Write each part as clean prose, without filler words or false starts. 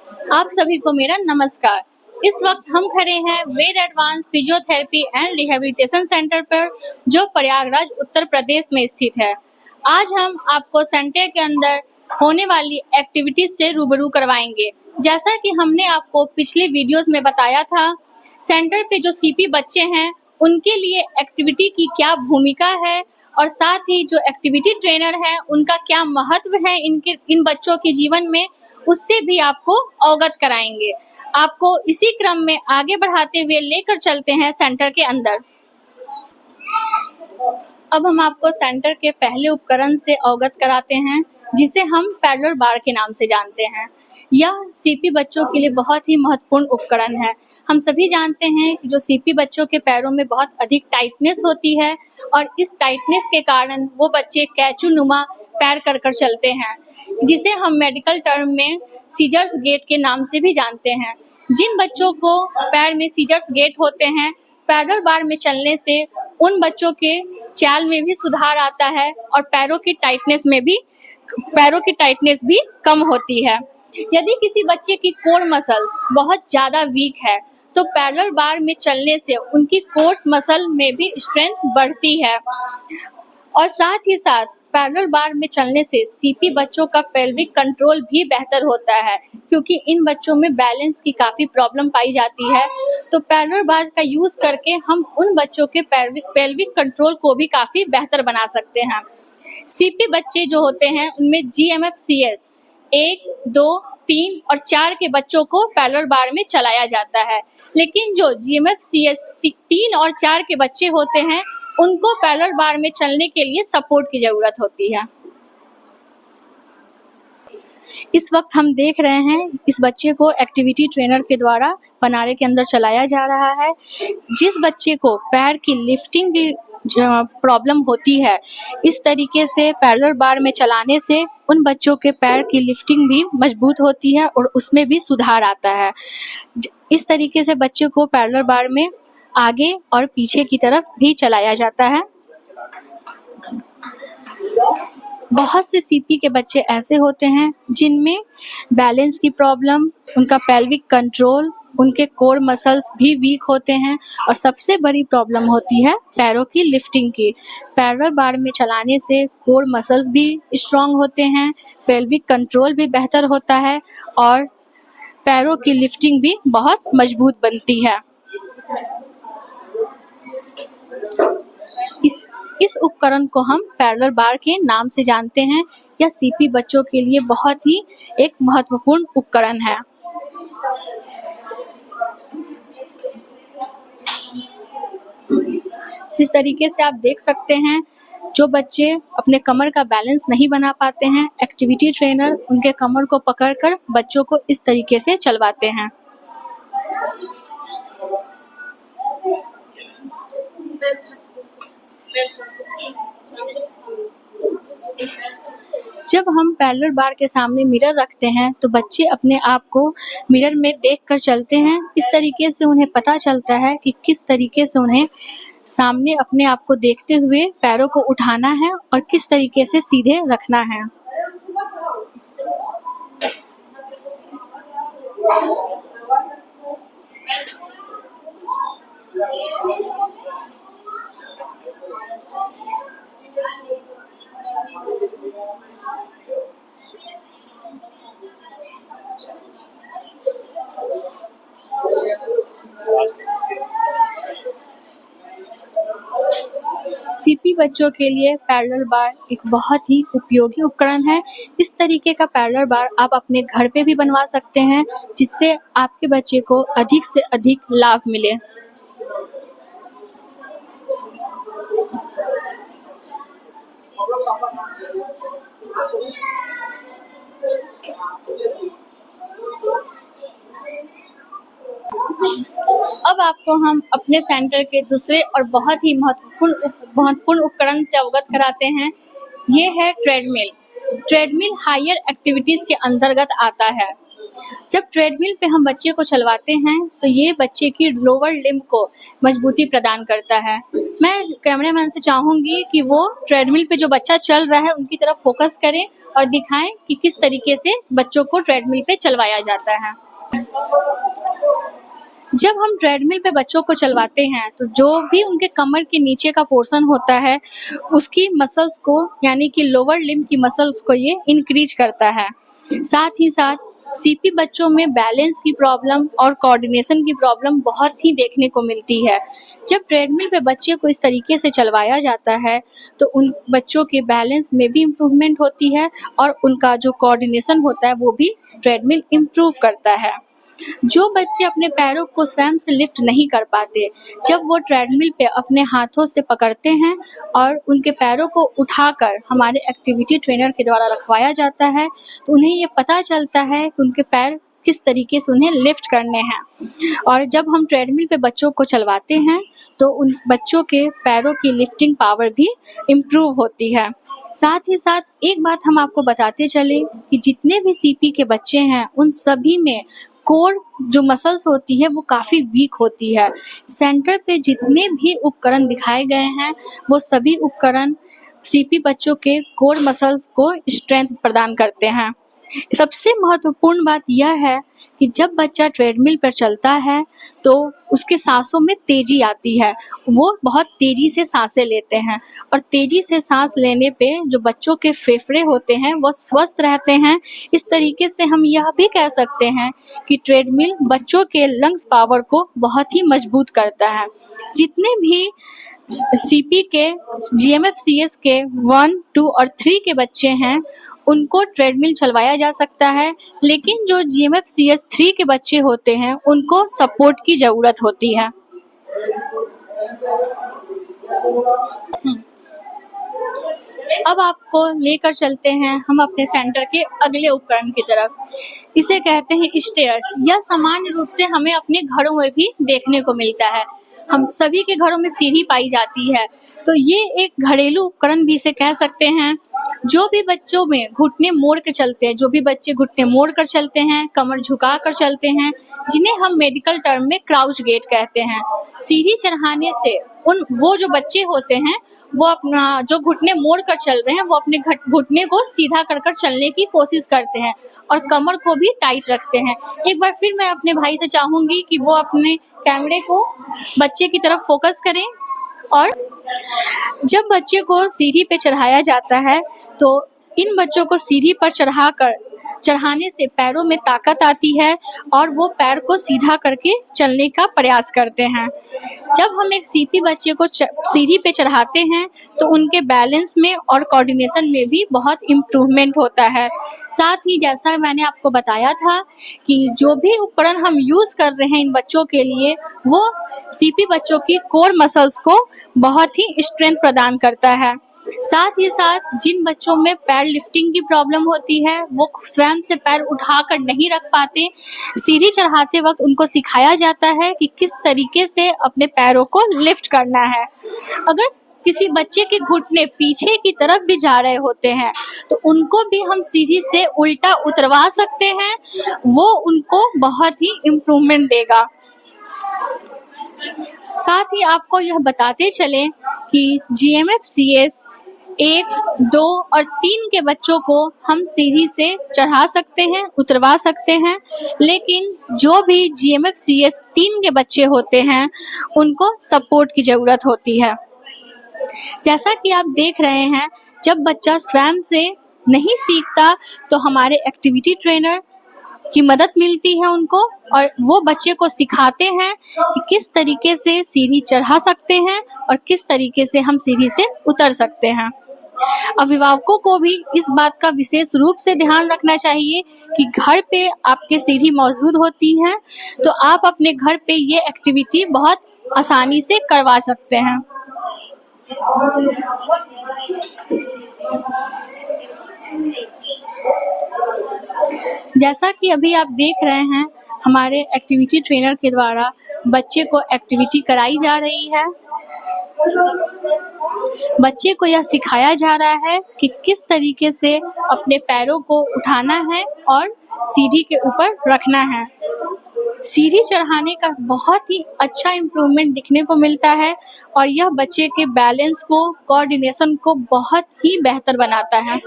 आप सभी को मेरा नमस्कार। इस वक्त हम खड़े हैं Ved advance physiotherapy and rehabilitation centre पर, जो प्रयागराज उत्तर प्रदेश में स्थित है। आज हम आपको सेंटर के अंदर होने वाली एक्टिविटीज से रूबरू करवाएंगे। जैसा कि हमने आपको पिछले वीडियोस में बताया था, सेंटर पे जो सीपी बच्चे हैं उनके लिए एक्टिविटी की क्या भूमिका है और साथ ही जो एक्टिविटी ट्रेनर है उनका क्या महत्व है इन बच्चों के जीवन में, उससे भी आपको अवगत कराएंगे। आपको इसी क्रम में आगे बढ़ाते हुए लेकर चलते हैं सेंटर के अंदर। अब हम आपको सेंटर के पहले उपकरण से अवगत कराते हैं, जिसे हम पैडलर बार के नाम से जानते हैं। यह सीपी बच्चों के लिए बहुत ही महत्वपूर्ण उपकरण है। हम सभी जानते हैं कि जो सीपी बच्चों के पैरों में बहुत अधिक टाइटनेस होती है और इस टाइटनेस के कारण वो बच्चे कैचूनुमा पैर कर चलते हैं, जिसे हम मेडिकल टर्म में सीजर्स गेट के नाम से भी जानते हैं। जिन बच्चों को पैर में सीजर्स गेट होते हैं, पैडल बार में चलने से उन बच्चों के चाल में भी सुधार आता है और पैरों की टाइटनेस भी कम होती है। यदि किसी बच्चे की कोर मसल्स बहुत ज़्यादा वीक है तो पैडल बार में चलने से उनकी कोर्स मसल में भी स्ट्रेंथ बढ़ती है और साथ ही साथ पैडल बार में चलने से सीपी बच्चों का पेल्विक कंट्रोल भी बेहतर होता है, क्योंकि इन बच्चों में बैलेंस की काफ़ी प्रॉब्लम पाई जाती है। तो पैडल बार का यूज़ करके हम उन बच्चों के पेल्विक कंट्रोल को भी काफ़ी बेहतर बना सकते हैं। सीपी बच्चे जो होते हैं उनमें GMFCS 1, 2, 3 और 4 के बच्चों को पैडल बार में चलाया जाता है, लेकिन जो GMFCS 3 और 4 के बच्चे होते हैं उनको पैडल बार में चलने के लिए सपोर्ट की ज़रूरत होती है। इस वक्त हम देख रहे हैं इस बच्चे को एक्टिविटी ट्रेनर के द्वारा पनारे के अंदर चलाया जा रहा है। जिस बच्चे को पैर की लिफ्टिंग की प्रॉब्लम होती है, इस तरीके से पैडल बार में चलाने से उन बच्चों के पैर की लिफ्टिंग भी मजबूत होती है और उसमें भी सुधार आता है। इस तरीके से बच्चे को पैडल बार में आगे और पीछे की तरफ भी चलाया जाता है। बहुत से सीपी के बच्चे ऐसे होते हैं जिनमें बैलेंस की प्रॉब्लम, उनका पेल्विक कंट्रोल, उनके कोर मसल्स भी वीक होते हैं और सबसे बड़ी प्रॉब्लम होती है पैरों की लिफ्टिंग की। पैडल बार में चलाने से कोर मसल्स भी स्ट्रांग होते हैं, पेल्विक कंट्रोल भी बेहतर होता है और पैरों की लिफ्टिंग भी बहुत मजबूत बनती है। इस उपकरण को हम पैडल बार के नाम से जानते हैं। यह सीपी बच्चों के लिए बहुत ही एक महत्वपूर्ण उपकरण है। जिस तरीके से आप देख सकते हैं, जो बच्चे अपने कमर का बैलेंस नहीं बना पाते हैं, एक्टिविटी ट्रेनर उनके कमर को पकड़कर बच्चों को इस तरीके से चलवाते हैं। जब हम पैडल बार के सामने मिरर रखते हैं तो बच्चे अपने आप को मिरर में देखकर चलते हैं। इस तरीके से उन्हें पता चलता है कि किस तरीके से उन्हें सामने अपने आप को देखते हुए पैरों को उठाना है और किस तरीके से सीधे रखना है। सीपी बच्चों के लिए पैडल बार एक बहुत ही उपयोगी उपकरण है। इस तरीके का पैडल बार आप अपने घर पे भी बनवा सकते हैं, जिससे आपके बच्चे को अधिक से अधिक लाभ मिले। अब आपको हम अपने सेंटर के दूसरे और बहुत ही महत्वपूर्ण उपकरण से अवगत कराते हैं। ये है ट्रेडमिल। ट्रेडमिल हायर एक्टिविटीज़ के अंतर्गत आता है। जब ट्रेडमिल पे हम बच्चे को चलवाते हैं तो ये बच्चे की लोअर लिम्ब को मजबूती प्रदान करता है। मैं कैमरामैन से चाहूँगी कि वो ट्रेडमिल पे जो बच्चा चल रहा है उनकी तरफ फोकस करें और दिखाएं कि किस तरीके से बच्चों को ट्रेडमिल पे चलवाया जाता है। जब हम ट्रेडमिल पे बच्चों को चलवाते हैं तो जो भी उनके कमर के नीचे का पोर्शन होता है उसकी मसल्स को, यानी कि लोअर लिम्ब की मसल्स को ये इंक्रीज करता है। साथ ही साथ सीपी बच्चों में बैलेंस की प्रॉब्लम और कोऑर्डिनेशन की प्रॉब्लम बहुत ही देखने को मिलती है। जब ट्रेडमिल पे बच्चे को इस तरीके से चलवाया जाता है तो उन बच्चों के बैलेंस में भी इम्प्रूवमेंट होती है और उनका जो कोऑर्डिनेशन होता है वो भी ट्रेडमिल इम्प्रूव करता है। जो बच्चे अपने पैरों को स्वयं से लिफ्ट नहीं कर पाते, जब वो ट्रेडमिल पे अपने हाथों से पकड़ते हैं और उनके पैरों को उठाकर हमारे एक्टिविटी ट्रेनर के द्वारा रखवाया जाता है तो उन्हें ये पता चलता है कि उनके पैर किस तरीके से उन्हें लिफ्ट करने हैं। और जब हम ट्रेडमिल पे बच्चों को चलवाते हैं तो उन बच्चों के पैरों की लिफ्टिंग पावर भी इम्प्रूव होती है। साथ ही साथ एक बात हम आपको बताते चले कि जितने भी सीपी के बच्चे हैं उन सभी में कोर जो मसल्स होती है वो काफ़ी वीक होती है। सेंटर पे जितने भी उपकरण दिखाए गए हैं वो सभी उपकरण सीपी बच्चों के कोर मसल्स को स्ट्रेंथ प्रदान करते हैं। सबसे महत्वपूर्ण बात यह है कि जब बच्चा ट्रेडमिल पर चलता है तो उसके सांसों में तेजी आती है, वो बहुत तेजी से सांसें लेते हैं और तेजी से सांस लेने पे जो बच्चों के फेफड़े होते हैं वो स्वस्थ रहते हैं। इस तरीके से हम यह भी कह सकते हैं कि ट्रेडमिल बच्चों के लंग्स पावर को बहुत ही मजबूत करता है। जितने भी सीपी के जीएमएफसीएस के 1, 2 और 3 के बच्चे हैं उनको ट्रेडमिल चलवाया जा सकता है, लेकिन जो जीएमएफसीएस 3 के बच्चे होते हैं उनको सपोर्ट की ज़रूरत होती है। अब आपको लेकर चलते हैं हम अपने सेंटर के अगले उपकरण की तरफ। इसे कहते हैं स्टेयर्स। यह सामान्य रूप से हमें अपने घरों में भी देखने को मिलता है। हम सभी के घरों में सीढ़ी पाई जाती है, तो ये एक घरेलू उपकरण भी इसे कह सकते हैं। जो भी बच्चों में घुटने मोड़ कर चलते हैं, जो भी बच्चे घुटने मोड़ कर चलते हैं, कमर झुका कर चलते हैं, जिन्हें हम मेडिकल टर्म में क्राउच गेट कहते हैं, सीढ़ी चढ़ाने से वो जो बच्चे होते हैं वो अपना जो घुटने मोड़ कर चल रहे हैं वो अपने घुटने को सीधा कर चलने की कोशिश करते हैं और कमर को भी टाइट रखते हैं। एक बार फिर मैं अपने भाई से चाहूंगी कि वो अपने कैमरे को बच्चे की तरफ फोकस करें। और जब बच्चे को सीढ़ी पे चढ़ाया जाता है तो इन बच्चों को सीढ़ी पर चढ़ाने से पैरों में ताकत आती है और वो पैर को सीधा करके चलने का प्रयास करते हैं। जब हम एक सीपी बच्चे को सीढ़ी पे चढ़ाते हैं तो उनके बैलेंस में और कोऑर्डिनेशन में भी बहुत इम्प्रूवमेंट होता है। साथ ही जैसा मैंने आपको बताया था कि जो भी उपकरण हम यूज़ कर रहे हैं इन बच्चों के लिए वो सीपी बच्चों की कोर मसल्स को बहुत ही स्ट्रेंथ प्रदान करता है। साथ ही साथ जिन बच्चों में पैर लिफ्टिंग की प्रॉब्लम होती है, वो स्वयं से पैर उठाकर नहीं रख पाते, सीढ़ी चढ़ाते वक्त उनको सिखाया जाता है कि किस तरीके से अपने पैरों को लिफ्ट करना है। अगर किसी बच्चे के घुटने पीछे की तरफ भी जा रहे होते हैं तो उनको भी हम सीढ़ी से उल्टा उतरवा सकते हैं, वो उनको बहुत ही इम्प्रूवमेंट देगा। साथ ही आपको यह बताते चलें कि जीएमएफसीएस 1, 2 और 3 के बच्चों को हम सीढ़ी से चढ़ा सकते हैं, उतरवा सकते हैं, लेकिन जो भी जीएमएफसीएस 3 के बच्चे होते हैं उनको सपोर्ट की ज़रूरत होती है। जैसा कि आप देख रहे हैं, जब बच्चा स्वयं से नहीं सीखता तो हमारे एक्टिविटी ट्रेनर की मदद मिलती है उनको और वो बच्चे को सिखाते हैं कि किस तरीके से सीढ़ी चढ़ा सकते हैं और किस तरीके से हम सीढ़ी से उतर सकते हैं। अभिभावकों को भी इस बात का विशेष रूप से ध्यान रखना चाहिए कि घर पे आपके सीढ़ी मौजूद होती है तो आप अपने घर पे ये एक्टिविटी बहुत आसानी से करवा सकते हैं। जैसा कि अभी आप देख रहे हैं, हमारे एक्टिविटी ट्रेनर के द्वारा बच्चे को एक्टिविटी कराई जा रही है। बच्चे को यह सिखाया जा रहा है कि किस तरीके से अपने पैरों को उठाना है और सीढ़ी के ऊपर रखना है। सीढ़ी चढ़ाने का बहुत ही अच्छा इम्प्रूवमेंट दिखने को मिलता है और यह बच्चे के बैलेंस को, कोऑर्डिनेशन को बहुत ही बेहतर बनाता है।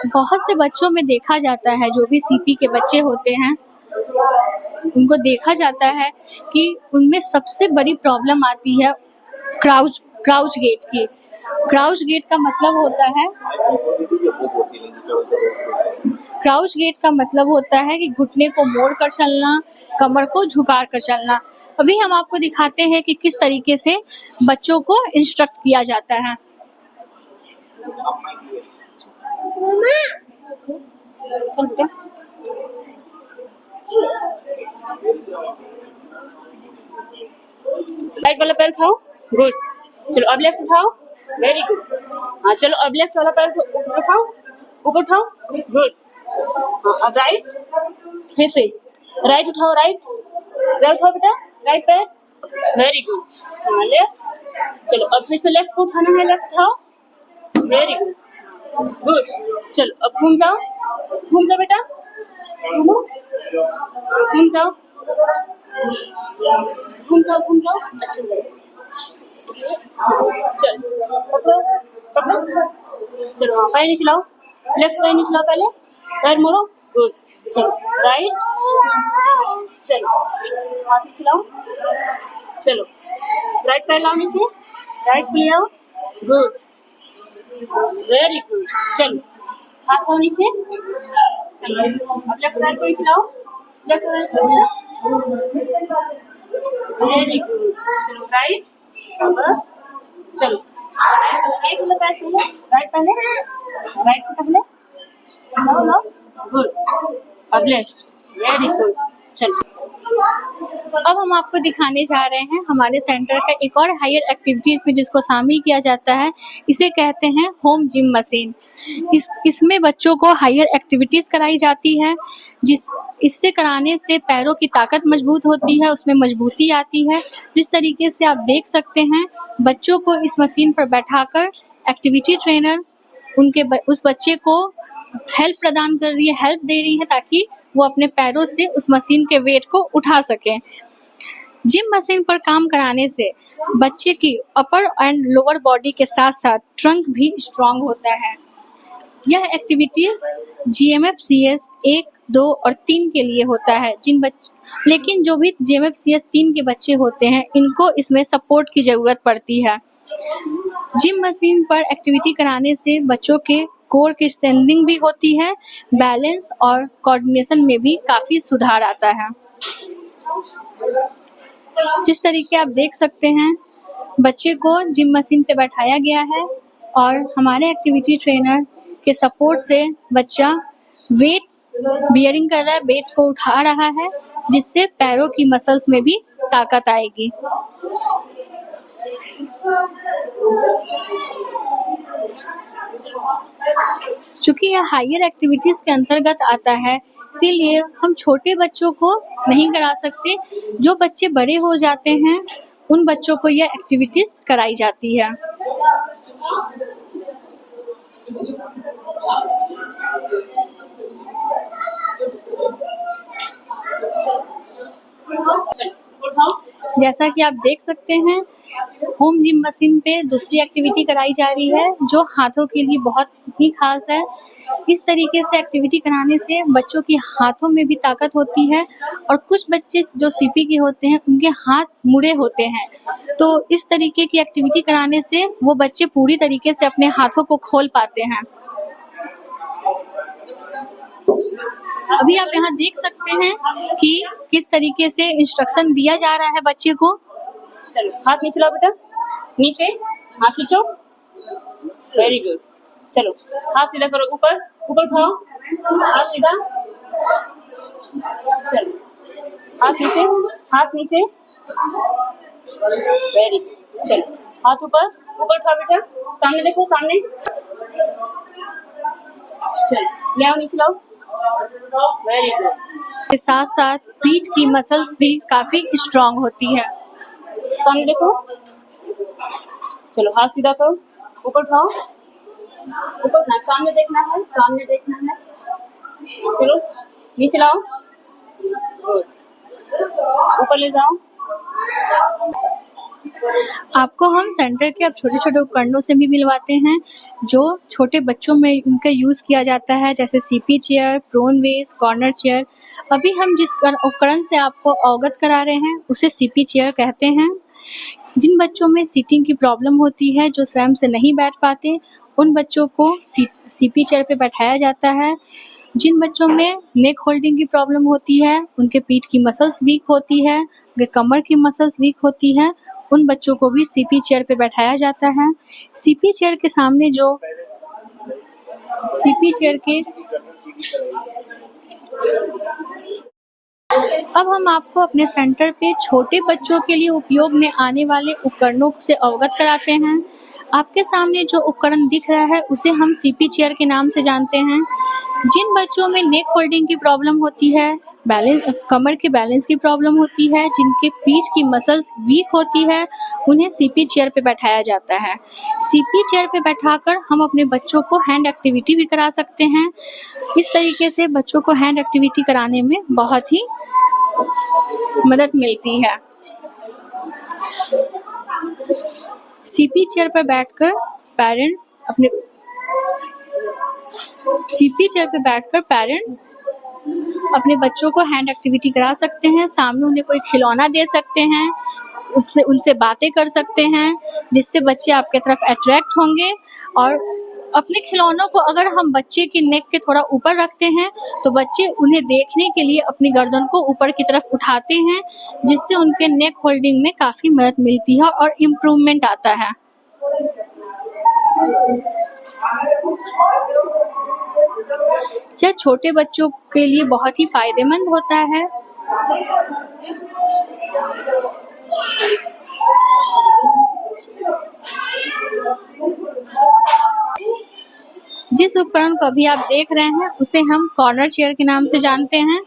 बहुत से बच्चों में देखा जाता है, जो भी सीपी के बच्चे होते हैं, उनको देखा जाता है कि उनमें सबसे बड़ी प्रॉब्लम आती है क्राउच गेट की। क्राउच गेट का मतलब होता है कि घुटने को मोड़ कर चलना, कमर को झुका कर चलना। अभी हम आपको दिखाते हैं कि किस तरीके से बच्चों को इंस्ट्रक्ट किया जाता है। राइट वाला पैर उठाओ, गुड। चलो अब लेफ्ट उठाओ, वेरी गुड। हाँ चलो अब लेफ्ट वाला पैर उठाओ, ऊपर उठाओ, गुड। हाँ अब राइट, फिर से राइट उठाओ, राइट उठाओ बेटा, राइट पैर, वेरी गुड। हाँ लेफ्ट, चलो अब फिर से लेफ्ट को उठाना है, लेफ्ट उठाओ, वेरी गुड, गुड। चलो अब घूम जाओ बेटा, घूम जाओ अच्छे से। चलो पकड़ो, चलो हाँ पैर नीचे लाओ, लेफ्ट पैर नीचे लाओ, पहले पैर मोड़ो, गुड। चलो राइट, चलो हाथ नीचे लाओ, चलो राइट पैर लाओ नीचे, राइट को ले आओ, गुड, वेरी गुड। चलो हाथ लाओ नीचे, चलो अब लेफ्ट पैर को नीचे लाओ, लेफ्ट पैर, वेरी गुड। चलो राइट, बस चलो राइट वाला पैर पहले, राइट को पहले लाओ, गुड। अब लेफ्ट, वेरी गुड। चलो अब हम आपको दिखाने जा रहे हैं हमारे सेंटर का एक और हायर एक्टिविटीज में जिसको शामिल किया जाता है। इसे कहते हैं होम जिम मशीन। इसमें बच्चों को हायर एक्टिविटीज कराई जाती है, इससे कराने से पैरों की ताकत मजबूत होती है, उसमें मजबूती आती है। जिस तरीके से आप देख सकते हैं, बच्चों को इस मशीन पर बैठाकर एक्टिविटी ट्रेनर उस बच्चे को हेल्प प्रदान कर रही है, हेल्प दे रही है, ताकि वो अपने पैरों से उस मशीन के वेट को उठा सकें। जिम मशीन पर काम कराने से बच्चे की अपर एंड लोअर बॉडी के साथ साथ ट्रंक भी स्ट्रांग होता है। यह एक्टिविटीज GMFCS 1, 2 और 3 के लिए होता है। लेकिन जो भी GMFCS 3 के बच्चे होते हैं, इनको इसमें सपोर्ट की जरूरत पड़ती है। जिम मशीन पर एक्टिविटी कराने से बच्चों के कोर की स्ट्रेंथनिंग भी होती है, बैलेंस और कोऑर्डिनेशन में भी काफी सुधार आता है। जिस तरीके आप देख सकते हैं, बच्चे को जिम मशीन पे बैठाया गया है और हमारे एक्टिविटी ट्रेनर के सपोर्ट से बच्चा वेट बियरिंग कर रहा है, वेट को उठा रहा है, जिससे पैरों की मसल्स में भी ताकत आएगी। चूंकि यह हायर एक्टिविटीज के अंतर्गत आता है, इसीलिए हम छोटे बच्चों को नहीं करा सकते। जो बच्चे बड़े हो जाते हैं, उन बच्चों को यह एक्टिविटीज कराई जाती है। जैसा कि आप देख सकते हैं, होम जिम मशीन पे दूसरी एक्टिविटी कराई जा रही है, जो हाथों के लिए बहुत ही खास है। इस तरीके से एक्टिविटी कराने से बच्चों के हाथों में भी ताकत होती है, और कुछ बच्चे जो सीपी के होते हैं, उनके हाथ मुड़े होते हैं। तो इस तरीके की एक्टिविटी कराने से वो बच्चे पूरी तरीके से अपने हाथों को खोल पाते हैं। अभी आप यहाँ देख सकते हैं कि किस तरीके से इंस्ट्रक्शन दिया जा रहा है बच्चे को। चलो हाथ नीचे लाओ बेटा, नीचे हाथ खींचो, वेरी गुड। चलो हाथ सीधा करो, ऊपर उठाओ, हाथ सीधा, चलो हाथ नीचे, वेरी गुड। चलो हाथ ऊपर उठाओ बेटा, सामने देखो, सामने, चलो ले आओ, नीचे लाओ, वेरी गुड। के साथ साथ पीठ की मसल्स भी काफी स्ट्रांग होती है। सामने देखो, चलो हाथ सीधा करो, ऊपर उठाओ, सामने देखना है, चलो नीचे लाओ, गुड, ऊपर ले जाओ। आपको हम सेंटर के अब छोटे-छोटे उपकरणों से भी मिलवाते हैं, जो छोटे बच्चों में इनका यूज़ किया जाता है, जैसे सीपी चेयर, प्रोन वेस, कॉर्नर चेयर। अभी हम जिस उपकरण से आपको अवगत करा रहे हैं, उसे सीपी चेयर कहते हैं। जिन बच्चों में सीटिंग की प्रॉब्लम होती है, जो स्वयं से नहीं बैठ पाते, उन बच्चों को सीपी चेयर पे बैठाया जाता है। जिन बच्चों में नेक होल्डिंग की प्रॉब्लम होती है, उनके पीठ की मसल्स वीक होती है, उनके कमर की मसल्स वीक होती है, उन बच्चों को भी सीपी चेयर पे बैठाया जाता है। सीपी चेयर के सामने जो सीपी चेयर के अब हम आपको अपने सेंटर पे छोटे बच्चों के लिए उपयोग में आने वाले उपकरणों से अवगत कराते हैं। आपके सामने जो उपकरण दिख रहा है, उसे हम सीपी चेयर के नाम से जानते हैं। जिन बच्चों में नेक होल्डिंग की प्रॉब्लम होती है, कमर के बैलेंस की प्रॉब्लम होती है, जिनके पीठ की मसल्स वीक होती है, उन्हें सीपी चेयर पे बैठाया जाता है। सीपी चेयर पे बैठाकर हम अपने बच्चों को हैंड एक्टिविटी भी करा सकते हैं। इस तरीके से बच्चों को हैंड एक्टिविटी कराने में बहुत ही मदद मिलती है। सीपी चेयर पर बैठकर पेरेंट्स अपने बच्चों को हैंड एक्टिविटी करा सकते हैं। सामने उन्हें कोई खिलौना दे सकते हैं, उससे उनसे बातें कर सकते हैं, जिससे बच्चे आपके तरफ अट्रैक्ट होंगे। और अपने खिलौनों को अगर हम बच्चे के नेक के थोड़ा ऊपर रखते हैं, तो बच्चे उन्हें देखने के लिए अपनी गर्दन को ऊपर की तरफ उठाते हैं, जिससे उनके नेक होल्डिंग में काफ़ी मदद मिलती है और इम्प्रूवमेंट आता है। यह छोटे बच्चों के लिए बहुत ही फायदेमंद होता है। जिस उपकरण को अभी आप देख रहे हैं, उसे हम कॉर्नर चेयर के नाम से जानते हैं।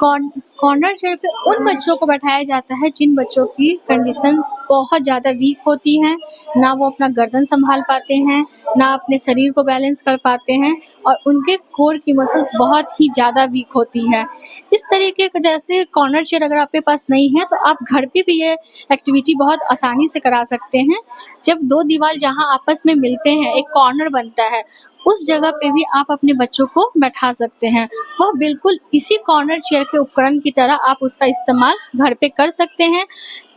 कॉर्नर चेयर पे उन बच्चों को बैठाया जाता है जिन बच्चों की कंडीशंस बहुत ज़्यादा वीक होती हैं, ना वो अपना गर्दन संभाल पाते हैं, ना अपने शरीर को बैलेंस कर पाते हैं, और उनके कोर की मसल्स बहुत ही ज़्यादा वीक होती है। इस तरीके का जैसे कॉर्नर चेयर अगर आपके पास नहीं है, तो आप घर पे भी ये एक्टिविटी बहुत आसानी से करा सकते हैं। जब दो दीवार जहाँ आपस में मिलते हैं, एक कॉर्नर बनता है, उस जगह पे भी आप अपने बच्चों को बैठा सकते हैं। वह बिल्कुल इसी कॉर्नर चेयर के उपकरण की तरह आप उसका इस्तेमाल घर पे कर सकते हैं।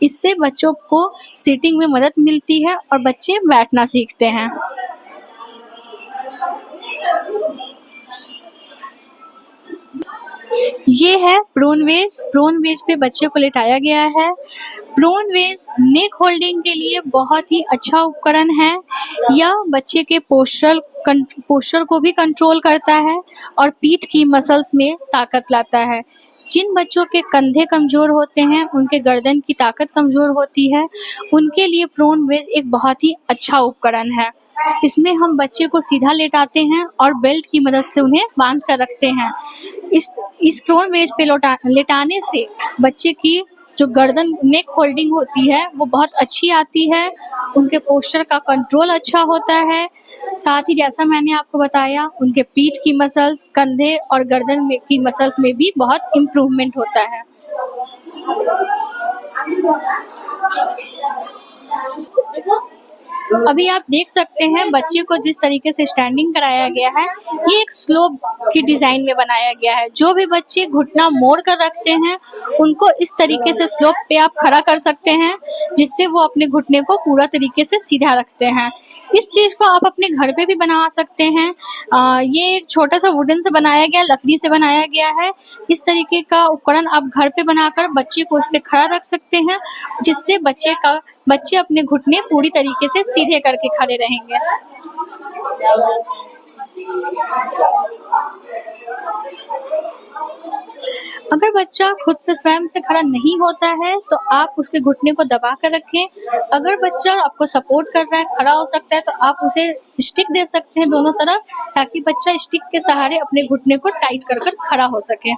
इससे बच्चों को सीटिंग में मदद मिलती है और बच्चे बैठना सीखते हैं। ये है प्रोन वेज पे बच्चे को लेटाया गया है। प्रोन वेज नेक होल्डिंग के लिए बहुत ही अच्छा उपकरण है। यह बच्चे के पोस्चर को भी कंट्रोल करता है और पीठ की मसल्स में ताकत लाता है। जिन बच्चों के कंधे कमज़ोर होते हैं, उनके गर्दन की ताकत कमज़ोर होती है, उनके लिए प्रोन वेज एक बहुत ही अच्छा उपकरण है। इसमें हम बच्चे को सीधा लेटाते हैं और बेल्ट की मदद से उन्हें बांध कर रखते हैं। इस प्रोन वेज पे लेटाने से बच्चे की जो गर्दन नेक होल्डिंग होती है, वो बहुत अच्छी आती है, उनके पोस्चर का कंट्रोल अच्छा होता है। साथ ही जैसा मैंने आपको बताया, उनके पीठ की मसल्स, कंधे और गर्दन की मसल्स में भी बहुत इम्प्रूवमेंट होता है। अभी आप देख सकते हैं बच्चे को जिस तरीके से स्टैंडिंग कराया गया है, ये एक स्लोप की डिज़ाइन में बनाया गया है। जो भी बच्चे घुटना मोड़ कर रखते हैं, उनको इस तरीके से स्लोप पे आप खड़ा कर सकते हैं, जिससे वो अपने घुटने को पूरा तरीके से सीधा रखते हैं। इस चीज़ को आप अपने घर पे भी बना सकते हैं। ये एक छोटा-सा वुडन से बनाया गया, लकड़ी से बनाया गया है। इस तरीके का उपकरण आप घर पे बनाकर बच्चे को उस पे खड़ा रख सकते हैं, जिससे बच्चे अपने घुटने पूरी तरीके से सीधे करके खड़े रहेंगे। अगर बच्चा खुद से स्वयं से खड़ा नहीं होता है, तो आप उसके घुटने को दबा कर रखें। अगर बच्चा आपको सपोर्ट कर रहा है, खड़ा हो सकता है, तो आप उसे स्टिक दे सकते हैं दोनों तरफ, ताकि बच्चा स्टिक के सहारे अपने घुटने को टाइट कर कर खड़ा हो सके।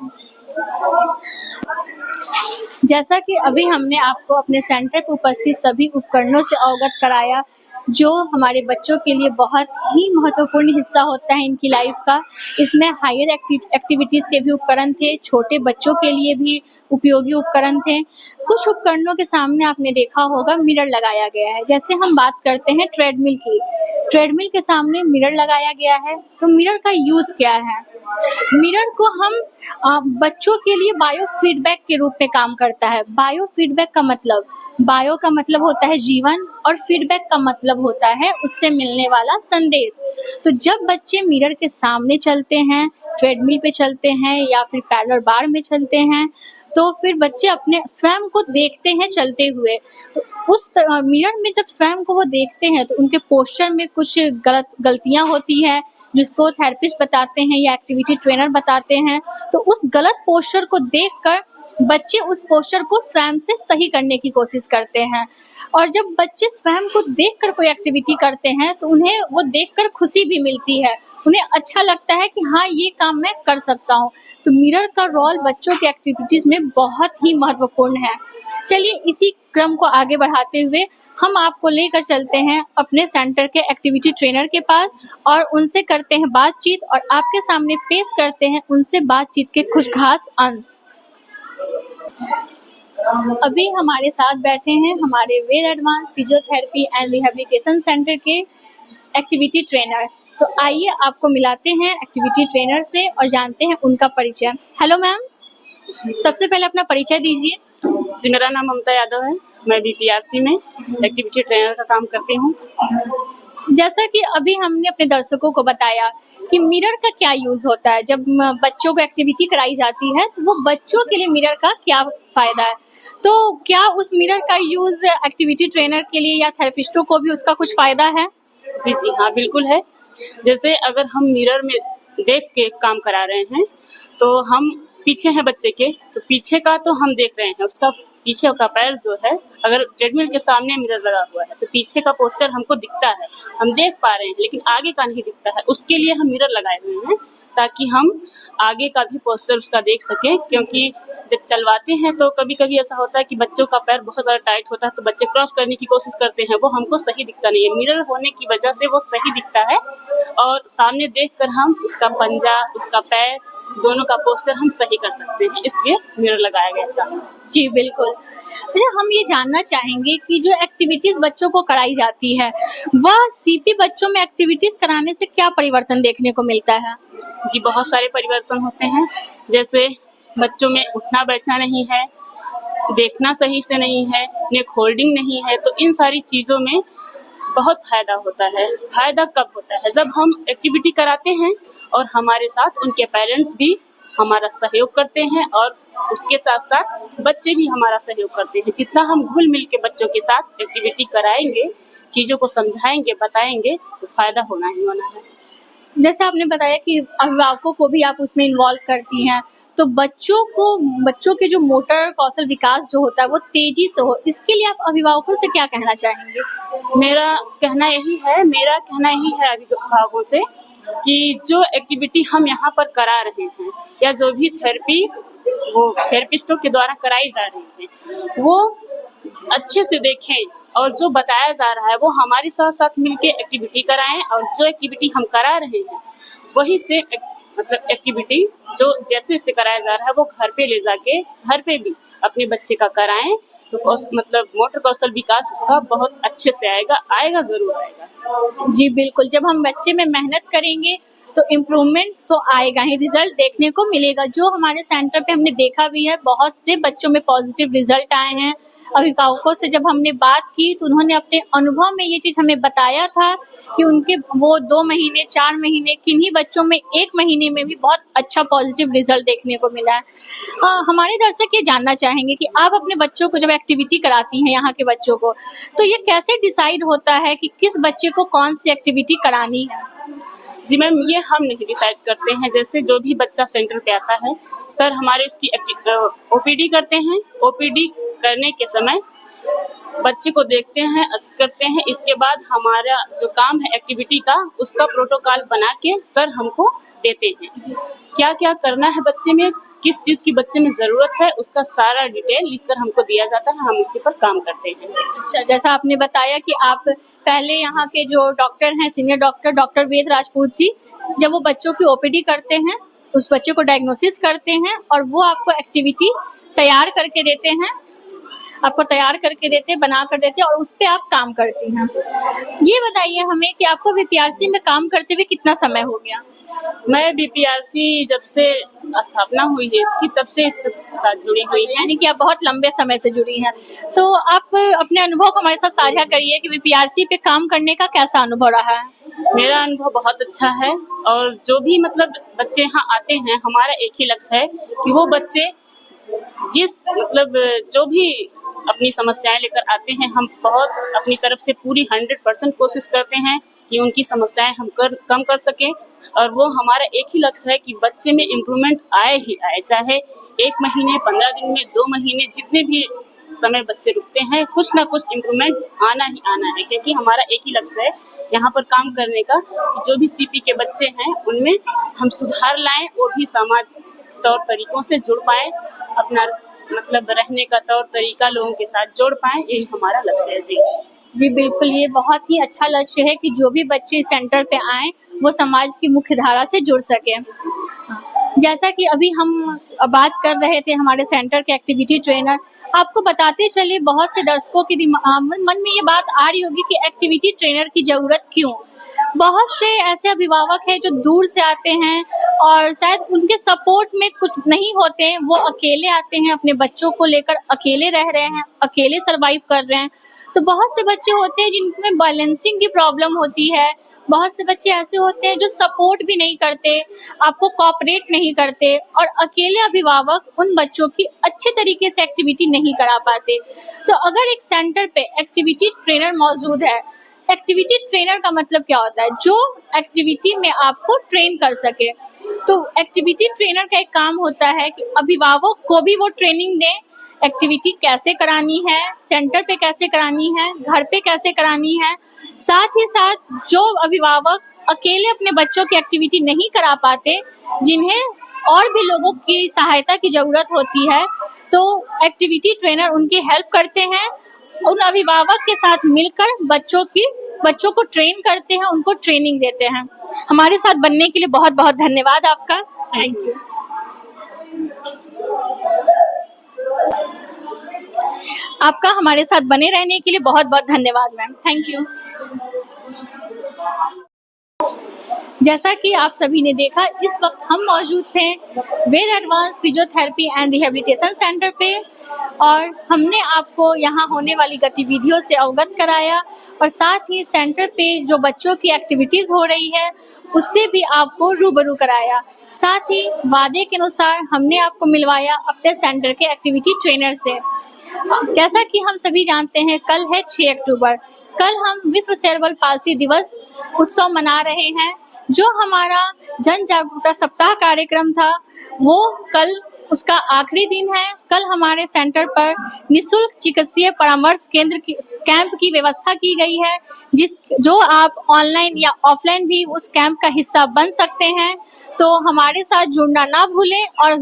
जैसा कि अभी हमने आपको अपने सेंटर पर उपस्थित सभी उपकरणों से अवगत कराया, जो हमारे बच्चों के लिए बहुत ही महत्वपूर्ण हिस्सा होता है इनकी लाइफ का। इसमें हायर एक्टिविटीज़ के भी उपकरण थे, छोटे बच्चों के लिए भी उपयोगी उपकरण थे। कुछ उपकरणों के सामने आपने देखा होगा मिरर लगाया गया है। जैसे हम बात करते हैं ट्रेडमिल की, ट्रेडमिल के सामने मिरर लगाया गया है। तो मिरर का यूज़ क्या है? मिरर को हम बच्चों के लिए बायो फीडबैक के रूप में काम करता है। बायो फीडबैक का मतलब, बायो का मतलब होता है जीवन और फीडबैक का मतलब होता है उससे मिलने वाला संदेश। तो जब बच्चे मिरर के सामने चलते हैं, ट्रेडमिल पे चलते हैं या फिर पैरेलल बार में चलते हैं, तो फिर बच्चे अपने स्वयं को देखते हैं चलते हुए। तो उस मिरर में जब स्वयं को वो देखते हैं तो उनके पोस्चर में कुछ गलतियाँ होती है, जिसको थेरेपिस्ट बताते हैं या एक्टिविटी ट्रेनर बताते हैं। तो उस गलत पोस्चर को देखकर बच्चे उस पोस्चर को स्वयं से सही करने की कोशिश करते हैं। और जब बच्चे स्वयं को देखकर कोई एक्टिविटी करते हैं तो उन्हें वो देखकर खुशी भी मिलती है, उन्हें अच्छा लगता है कि हाँ, ये काम मैं कर सकता हूँ। तो मिरर का रोल बच्चों की एक्टिविटीज़ में बहुत ही महत्वपूर्ण है। चलिए इसी क्रम को आगे बढ़ाते हुए हम आपको लेकर चलते हैं अपने सेंटर के एक्टिविटी ट्रेनर के पास और उनसे करते हैं बातचीत और आपके सामने पेश करते हैं उनसे बातचीत के कुछ खास अंश। अभी हमारे साथ बैठे हैं हमारे Ved advance physiotherapy and rehabilitation centre के एक्टिविटी ट्रेनर। तो आइए आपको मिलाते हैं एक्टिविटी ट्रेनर से और जानते हैं उनका परिचय। हेलो मैम, सबसे पहले अपना परिचय दीजिए। जी, मेरा नाम ममता यादव है। मैं बीपीआरसी में एक्टिविटी ट्रेनर का काम करती हूँ। जैसा कि अभी हमने अपने दर्शकों को बताया कि मिरर का क्या यूज़ होता है, जब बच्चों को एक्टिविटी कराई जाती है तो वो बच्चों के लिए मिरर का क्या फ़ायदा है। तो क्या उस मिरर का यूज़ एक्टिविटी ट्रेनर के लिए या थेरेपिस्टों को भी उसका कुछ फ़ायदा है? जी जी हाँ, बिल्कुल है। जैसे अगर हम मिरर में देख के काम करा रहे हैं तो हम पीछे हैं बच्चे के, तो पीछे का तो हम देख रहे हैं, उसका पीछे का पैर जो है, अगर ट्रेडमिल के सामने मिरर लगा हुआ है तो पीछे का पोस्चर हमको दिखता है, हम देख पा रहे हैं, लेकिन आगे का नहीं दिखता है। उसके लिए हम मिरर लगाए हुए हैं ताकि हम आगे का भी पोस्चर उसका देख सकें। क्योंकि जब चलवाते हैं तो कभी कभी ऐसा होता है कि बच्चों का पैर बहुत ज़्यादा टाइट होता है तो बच्चे क्रॉस करने की कोशिश करते हैं, वो हमको सही दिखता नहीं है। मिरर होने की वजह से वो सही दिखता है और सामने देखकर हम उसका पंजा, उसका पैर, दोनों का पोस्चर हम सही कर सकते हैं, इसलिए मिरर लगाया गया है सामने। जी बिल्कुल। अच्छा, हम ये जानना चाहेंगे कि जो एक्टिविटीज़ बच्चों को कराई जाती है, वह सीपी बच्चों में एक्टिविटीज़ कराने से क्या परिवर्तन देखने को मिलता है? जी, बहुत सारे परिवर्तन होते हैं। जैसे बच्चों में उठना बैठना नहीं है, देखना सही से नहीं है, नेक होल्डिंग नहीं है, तो इन सारी चीज़ों में बहुत फ़ायदा होता है। फ़ायदा कब होता है? जब हम एक्टिविटी कराते हैं और हमारे साथ उनके पेरेंट्स भी हमारा सहयोग करते हैं और उसके साथ साथ बच्चे भी हमारा सहयोग करते हैं। जितना हम घुल मिल के बच्चों के साथ एक्टिविटी कराएंगे, चीज़ों को समझाएंगे, बताएंगे, तो फ़ायदा होना ही होना है। जैसे आपने बताया कि अभिभावकों को भी आप उसमें इन्वॉल्व करती हैं, तो बच्चों के जो मोटर कौशल विकास जो होता है वो तेज़ी से हो, इसके लिए आप अभिभावकों से क्या कहना चाहेंगे? मेरा कहना यही है अभिभावकों से कि जो एक्टिविटी हम यहाँ पर करा रहे हैं या जो भी थेरेपी वो थेरेपिस्टों के द्वारा कराई जा रही है, वो अच्छे से देखें और जो बताया जा रहा है वो हमारे साथ साथ मिलके एक्टिविटी कराएं और जो एक्टिविटी हम करा रहे हैं वही से मतलब एक्टिविटी जो जैसे कराया जा रहा है वो घर पे ले जाके घर पे भी अपने बच्चे का कराएं, तो मतलब मोटर कौशल विकास उसका बहुत अच्छे से आएगा ज़रूर आएगा। जी बिल्कुल, जब हम बच्चे में मेहनत करेंगे तो इम्प्रूवमेंट तो आएगा ही, रिजल्ट देखने को मिलेगा। जो हमारे सेंटर पे हमने देखा भी है, बहुत से बच्चों में पॉजिटिव रिजल्ट आए हैं। अभिभावकों से जब हमने बात की तो उन्होंने अपने अनुभव में ये चीज़ हमें बताया था कि उनके वो 2 महीने 4 महीने, किन्हीं बच्चों में 1 महीने में भी बहुत अच्छा पॉजिटिव रिजल्ट देखने को मिला है। हमारे दर्शक ये जानना चाहेंगे कि आप अपने बच्चों को जब एक्टिविटी कराती हैं यहाँ के बच्चों को, तो ये कैसे डिसाइड होता है कि किस बच्चे को कौन सी एक्टिविटी करानी है? जी मैम, ये हम नहीं डिसाइड करते हैं। जैसे जो भी बच्चा सेंटर पे आता है, सर हमारे उसकी ओपीडी करते हैं। ओपीडी करने के समय बच्चे को देखते हैं, असेस करते हैं। इसके बाद हमारा जो काम है एक्टिविटी का, उसका प्रोटोकॉल बना के सर हमको देते हैं। क्या क्या करना है बच्चे में, किस चीज़ की बच्चे में ज़रूरत है उसका सारा डिटेल लिखकर हमको दिया जाता है, हम उसी पर काम करते हैं। अच्छा, जैसा आपने बताया कि आप पहले यहाँ के जो डॉक्टर हैं, सीनियर डॉक्टर डॉक्टर वेद राजपूत जी, जब वो बच्चों की ओपीडी करते हैं, उस बच्चे को डायग्नोसिस करते हैं और वो आपको एक्टिविटी तैयार करके देते हैं, बना कर देते हैं और उस पे आप काम करती हैं। ये बताइए हमें कि आपको बीपीआरसी में काम करते हुए कितना समय हो गया? मैं बीपीआरसी जब से स्थापना हुई है इसकी, तब से इसके साथ जुड़ी हुई है। यानी कि आप बहुत लंबे समय से जुड़ी हैं। तो आप अपने अनुभव को हमारे साथ साझा करिए कि बीपीआरसी पे काम करने का कैसा अनुभव रहा है? मेरा अनुभव बहुत अच्छा है और जो भी मतलब बच्चे यहाँ आते हैं, हमारा एक ही लक्ष्य है कि वो बच्चे जो भी अपनी समस्याएं लेकर आते हैं, हम बहुत अपनी तरफ से पूरी 100% कोशिश करते हैं कि उनकी समस्याएं हम कम कर सकें। और वो हमारा एक ही लक्ष्य है कि बच्चे में इम्प्रूवमेंट आए ही आए, चाहे 1 महीने, 15 दिन में, 2 महीने, जितने भी समय बच्चे रुकते हैं, कुछ ना कुछ इम्प्रूवमेंट आना ही आना है। क्योंकि हमारा एक ही लक्ष्य है यहाँ पर काम करने का, जो भी सीपी के बच्चे हैं उनमें हम सुधार लाएं, वो भी समाज तौर तरीकों से जुड़ पाएं, अपना मतलब रहने का तौर तरीका लोगों के साथ जोड़ पाएं, यही हमारा लक्ष्य है। जी बिल्कुल, ये बहुत ही अच्छा लक्ष्य है कि जो भी बच्चे सेंटर पे आएँ वो समाज की मुख्य धारा से जुड़ सके। जैसा कि अभी हम बात कर रहे थे हमारे सेंटर के एक्टिविटी ट्रेनर, आपको बताते चले बहुत से दर्शकों के मन में ये बात आ रही होगी कि एक्टिविटी ट्रेनर की ज़रूरत क्यों? बहुत से ऐसे अभिभावक हैं जो दूर से आते हैं और शायद उनके सपोर्ट में कुछ नहीं होते हैं, वो अकेले आते हैं, अपने बच्चों को लेकर अकेले रह रहे हैं, अकेले सर्वाइव कर रहे हैं। तो बहुत से बच्चे होते हैं जिनमें बैलेंसिंग की प्रॉब्लम होती है, बहुत से बच्चे ऐसे होते हैं जो सपोर्ट भी नहीं करते, आपको कोऑपरेट नहीं करते और अकेले अभिभावक उन बच्चों की अच्छे तरीके से एक्टिविटी नहीं करा पाते। तो अगर एक सेंटर पे एक्टिविटी ट्रेनर मौजूद है, एक्टिविटी ट्रेनर का मतलब क्या होता है? जो एक्टिविटी में आपको ट्रेन कर सके। तो एक्टिविटी ट्रेनर का एक काम होता है कि अभिभावक को भी वो ट्रेनिंग दें, एक्टिविटी कैसे करानी है, सेंटर पे कैसे करानी है, घर पे कैसे करानी है। साथ ही साथ जो अभिभावक अकेले अपने बच्चों की एक्टिविटी नहीं करा पाते, जिन्हें और भी लोगों की सहायता की ज़रूरत होती है, तो एक्टिविटी ट्रेनर उनकी हेल्प करते हैं, उन अभिभावक के साथ मिलकर बच्चों को ट्रेन करते हैं, उनको ट्रेनिंग देते हैं। हमारे साथ बनने के लिए बहुत बहुत धन्यवाद आपका। Thank you. आपका हमारे साथ बने रहने के लिए बहुत बहुत धन्यवाद मैम। Thank you. जैसा कि आप सभी ने देखा, इस वक्त हम मौजूद थे Ved advance physiotherapy and rehabilitation centre पे और हमने आपको यहाँ होने वाली गतिविधियों से अवगत कराया और साथ ही सेंटर पे जो बच्चों की एक्टिविटीज़ हो रही है उससे भी आपको रूबरू कराया। साथ ही वादे के अनुसार हमने आपको मिलवाया अपने सेंटर के एक्टिविटी ट्रेनर से। जैसा कि हम सभी जानते हैं, कल है 6 अक्टूबर, कल हम विश्व सेरेब्रल पाल्सी दिवस उत्सव मना रहे हैं। जो हमारा जन जागरूकता सप्ताह कार्यक्रम था वो कल उसका आखिरी दिन है। कल हमारे सेंटर पर निःशुल्क चिकित्सीय परामर्श केंद्र की कैंप की व्यवस्था की गई है, जो आप ऑनलाइन या ऑफलाइन भी उस कैंप का हिस्सा बन सकते हैं। तो हमारे साथ जुड़ना ना भूलें और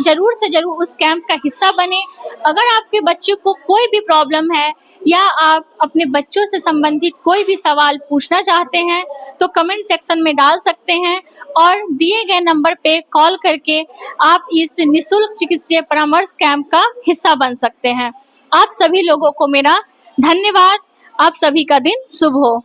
जरूर से जरूर उस कैंप का हिस्सा बने। अगर आपके बच्चे को कोई भी प्रॉब्लम है या आप अपने बच्चों से संबंधित कोई भी सवाल पूछना चाहते हैं तो कमेंट सेक्शन में डाल सकते हैं और दिए गए नंबर पे कॉल करके आप इस निःशुल्क चिकित्सीय परामर्श कैंप का हिस्सा बन सकते हैं। आप सभी लोगों को मेरा धन्यवाद। आप सभी का दिन शुभ हो।